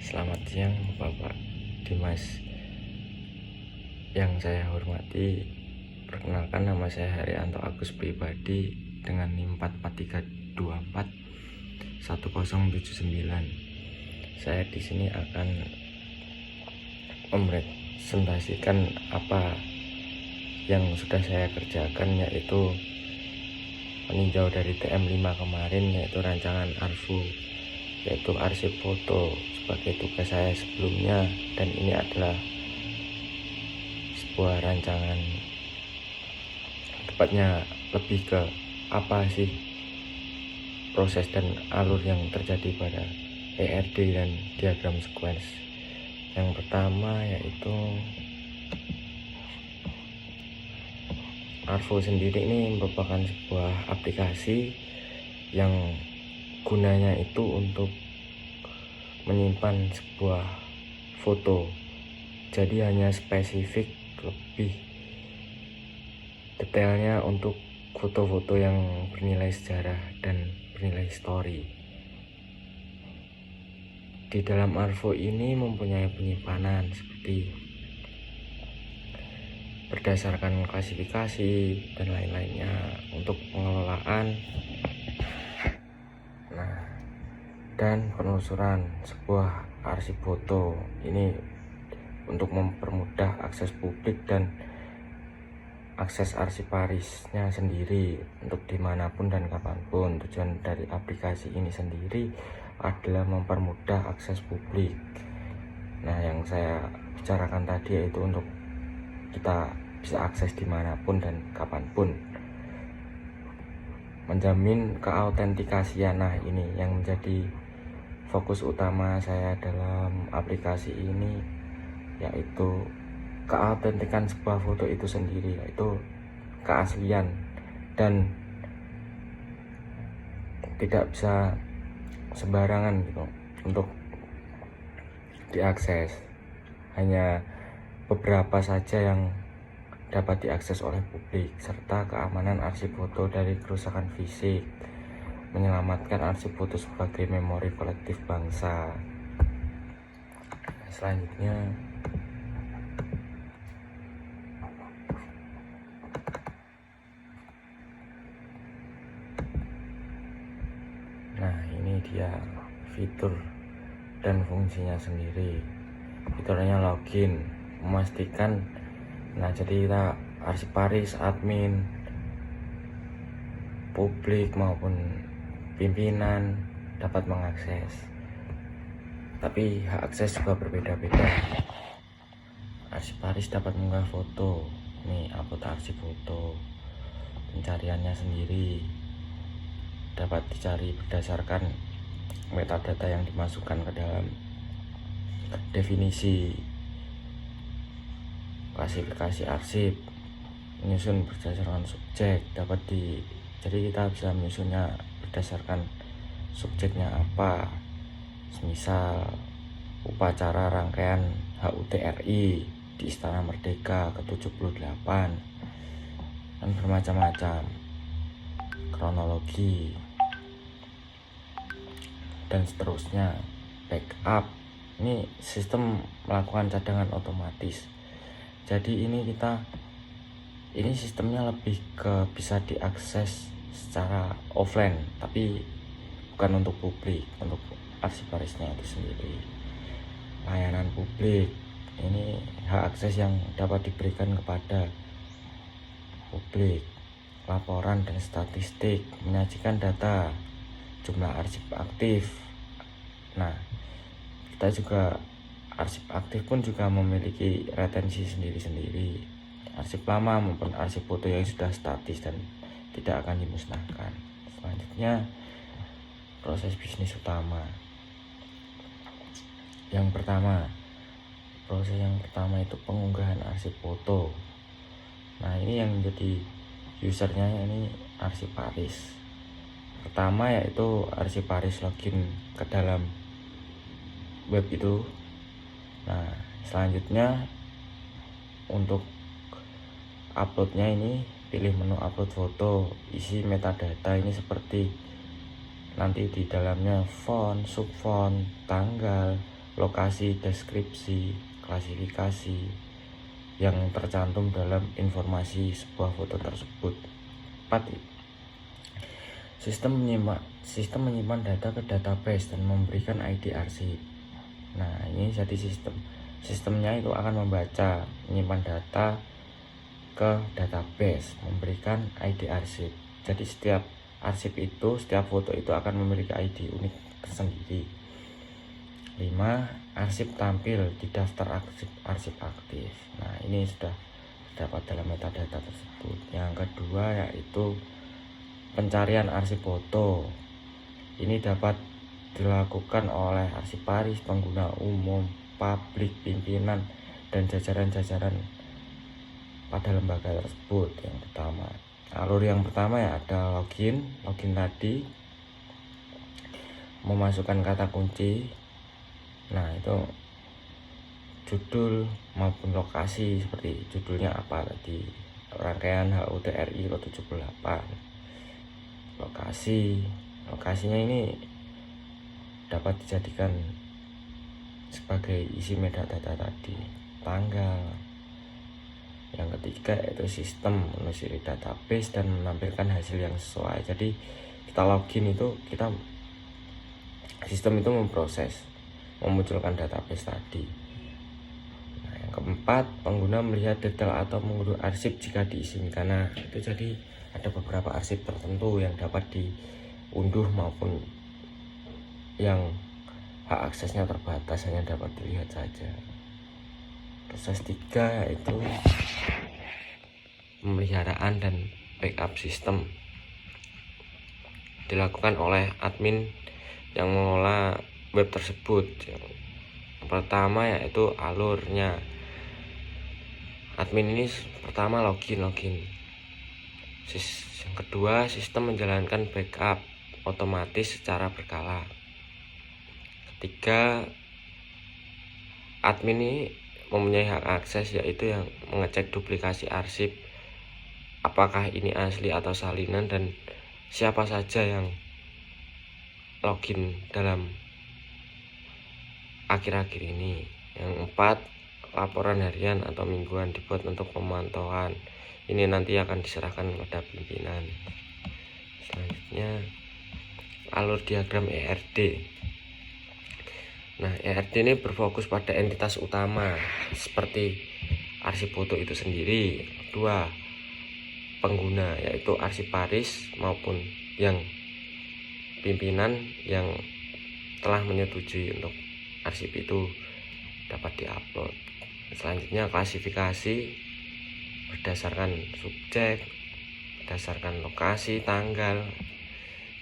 Selamat siang Bapak Dimas yang saya hormati. Perkenalkan, nama saya Haryanto Agus pribadi dengan NIM 44324 1079. Saya di sini akan mempresentasikan apa yang sudah saya kerjakan, yaitu meninjau dari TM5 kemarin, yaitu rancangan ARFU, yaitu arsip foto sebagai tugas saya sebelumnya. Dan ini adalah sebuah rancangan, tepatnya lebih ke apa sih proses dan alur yang terjadi pada ERD dan diagram sequence. Yang pertama yaitu ARFU sendiri ini merupakan sebuah aplikasi yang gunanya itu untuk menyimpan sebuah foto. Jadi hanya spesifik, lebih detailnya untuk foto-foto yang bernilai sejarah dan bernilai story. Di dalam ARFU ini mempunyai penyimpanan seperti berdasarkan klasifikasi dan lain-lainnya untuk pengelolaan dan penelusuran sebuah arsip foto. Ini untuk mempermudah akses publik dan akses arsiparisnya sendiri untuk dimanapun dan kapanpun. Tujuan dari aplikasi ini sendiri adalah mempermudah akses publik. Nah, yang saya bicarakan tadi yaitu untuk kita bisa akses dimanapun dan kapanpun, menjamin keautentikasian. Nah, ini yang menjadi fokus utama saya dalam aplikasi ini, yaitu keautentikan sebuah foto itu sendiri, yaitu keaslian dan tidak bisa sembarangan gitu untuk diakses. Hanya beberapa saja yang dapat diakses oleh publik, serta keamanan arsip foto dari kerusakan fisik, menyelamatkan arsip foto sebagai memori kolektif bangsa. Selanjutnya, nah ini dia fitur dan fungsinya sendiri. Fiturnya login, memastikan. Nah, jadi kita arsiparis, admin, publik maupun pimpinan dapat mengakses. Tapi hak akses juga berbeda-beda. Arsiparis dapat mengunggah foto, nih upload arsip foto. Pencariannya sendiri dapat dicari berdasarkan metadata yang dimasukkan ke dalam definisi klasifikasi arsip. Menyusun berdasarkan subjek jadi kita bisa menyusunnya berdasarkan subjeknya apa. Semisal upacara rangkaian HUT RI di Istana Merdeka ke-78 dan bermacam-macam, kronologi dan seterusnya. Backup, ini sistem melakukan cadangan otomatis. Jadi ini sistemnya lebih ke bisa diakses secara offline, tapi bukan untuk publik, untuk arsiparisnya itu sendiri. Layanan publik, ini hak akses yang dapat diberikan kepada publik. Laporan dan statistik, menyajikan data jumlah arsip aktif. Nah, kita juga arsip aktif pun juga memiliki retensi sendiri-sendiri. Arsip lama maupun arsip foto yang sudah statis dan tidak akan dimusnahkan. Selanjutnya, proses bisnis utama. Proses yang pertama itu pengunggahan arsip foto. Nah, ini yang menjadi usernya ini arsiparis. Pertama yaitu arsiparis login ke dalam web itu. Nah, selanjutnya untuk uploadnya ini pilih menu upload foto, isi metadata ini seperti nanti di dalamnya font, subfont, tanggal, lokasi, deskripsi, klasifikasi yang tercantum dalam informasi sebuah foto tersebut. 4. Sistem menyimpan data ke database dan memberikan ID arsip. Nah, ini jadi sistemnya itu akan menyimpan data ke database, memberikan ID arsip. Jadi setiap foto itu akan memiliki ID unik tersendiri. 5. Arsip tampil di daftar arsip aktif. Nah, ini sudah terdapat dalam metadata tersebut. Yang kedua yaitu pencarian arsip foto. Ini dapat dilakukan oleh arsiparis, pengguna umum, publik, pimpinan, dan jajaran-jajaran pada lembaga tersebut. Yang pertama, alur yang pertama ya ada login tadi, memasukkan kata kunci. Nah, itu judul maupun lokasi, seperti judulnya apa tadi, rangkaian HUT RI ke-78. Lokasinya ini dapat dijadikan sebagai isi metadata tadi, tanggal. Yang ketiga yaitu sistem menelusuri database dan menampilkan hasil yang sesuai. Jadi kita login itu sistem itu memunculkan database tadi. Nah, yang keempat, pengguna melihat detail atau mengunduh arsip jika diizinkan. Nah, itu jadi ada beberapa arsip tertentu yang dapat diunduh maupun yang hak aksesnya terbatas, hanya dapat dilihat saja. Proses 3 yaitu pemeliharaan dan backup sistem, dilakukan oleh admin yang mengelola web tersebut. Yang pertama yaitu alurnya. Admin ini pertama login. Yang kedua, sistem menjalankan backup otomatis secara berkala. Ketiga, admin ini mempunyai hak akses, yaitu yang mengecek duplikasi arsip, apakah ini asli atau salinan, dan siapa saja yang login dalam akhir-akhir ini. Yang 4, laporan harian atau mingguan dibuat untuk pemantauan. Ini nanti akan diserahkan kepada pimpinan. Selanjutnya, alur diagram ERD. Nah, ERD ini berfokus pada entitas utama seperti arsip foto itu sendiri. 2, pengguna, yaitu arsiparis maupun yang pimpinan yang telah menyetujui untuk arsip itu dapat diupload. Selanjutnya, klasifikasi berdasarkan subjek, berdasarkan lokasi, tanggal,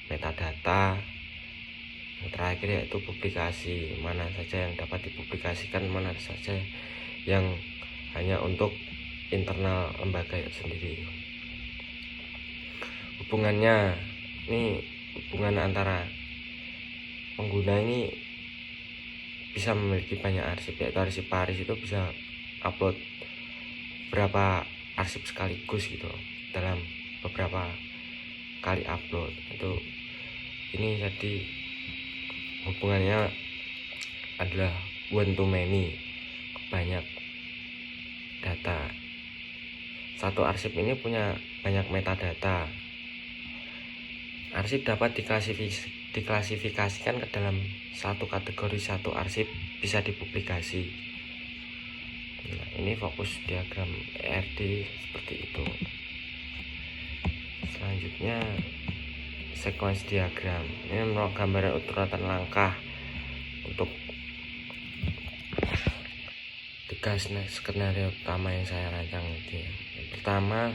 metadata. Yang terakhir yaitu publikasi, mana saja yang dapat dipublikasikan, mana saja yang hanya untuk internal lembaga sendiri. Hubungannya, ini hubungan antara pengguna ini bisa memiliki banyak arsip, yaitu arsiparis itu bisa upload berapa arsip sekaligus gitu dalam beberapa kali upload. Ini jadi hubungannya adalah one to many, banyak data. Satu arsip ini punya banyak metadata. Arsip dapat diklasifikasikan ke dalam satu kategori. Satu arsip bisa dipublikasi. Nah, ini fokus diagram ERD seperti itu. Selanjutnya, sequence diagram. Ini merupakan gambaran urutan langkah untuk 3 skenario utama yang saya rancang ini. Yang pertama,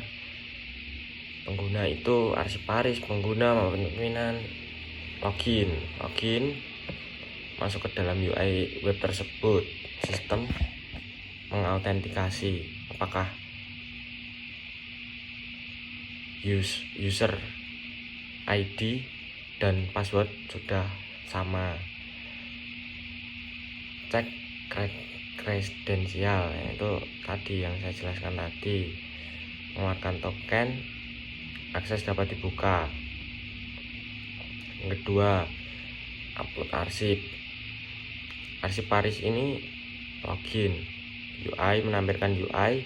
pengguna itu arsiparis, pengguna maupun pimpinan login masuk ke dalam UI web tersebut. Sistem mengautentikasi apakah user ID dan password sudah sama. Cek kredensial, yaitu tadi yang saya jelaskan tadi, mengeluarkan token, akses dapat dibuka. Yang kedua, upload arsip. Arsiparis ini login, UI menampilkan UI,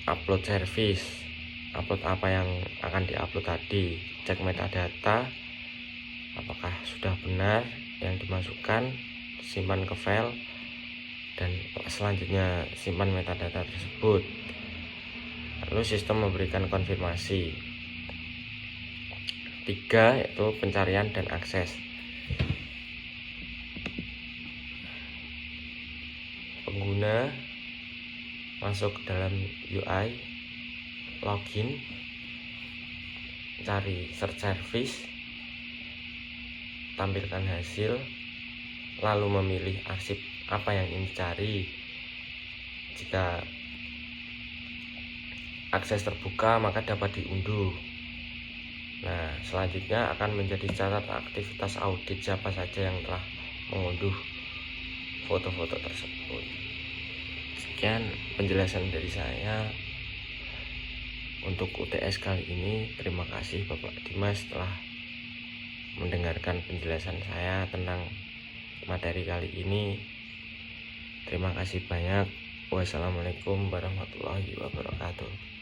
upload service, upload apa yang akan diupload tadi, cek metadata apakah sudah benar yang dimasukkan, simpan ke file, dan selanjutnya simpan metadata tersebut. Lalu sistem memberikan konfirmasi. 3 yaitu pencarian dan akses. Pengguna masuk ke dalam UI, login, cari search service, tampilkan hasil, lalu memilih arsip apa yang ingin dicari. Jika akses terbuka maka dapat diunduh. Nah, selanjutnya akan menjadi catat aktivitas audit siapa saja yang telah mengunduh foto-foto tersebut. Sekian penjelasan dari saya untuk UTS kali ini. Terima kasih Bapak Dimas telah mendengarkan penjelasan saya tentang materi kali ini. Terima kasih banyak. Wassalamualaikum warahmatullahi wabarakatuh.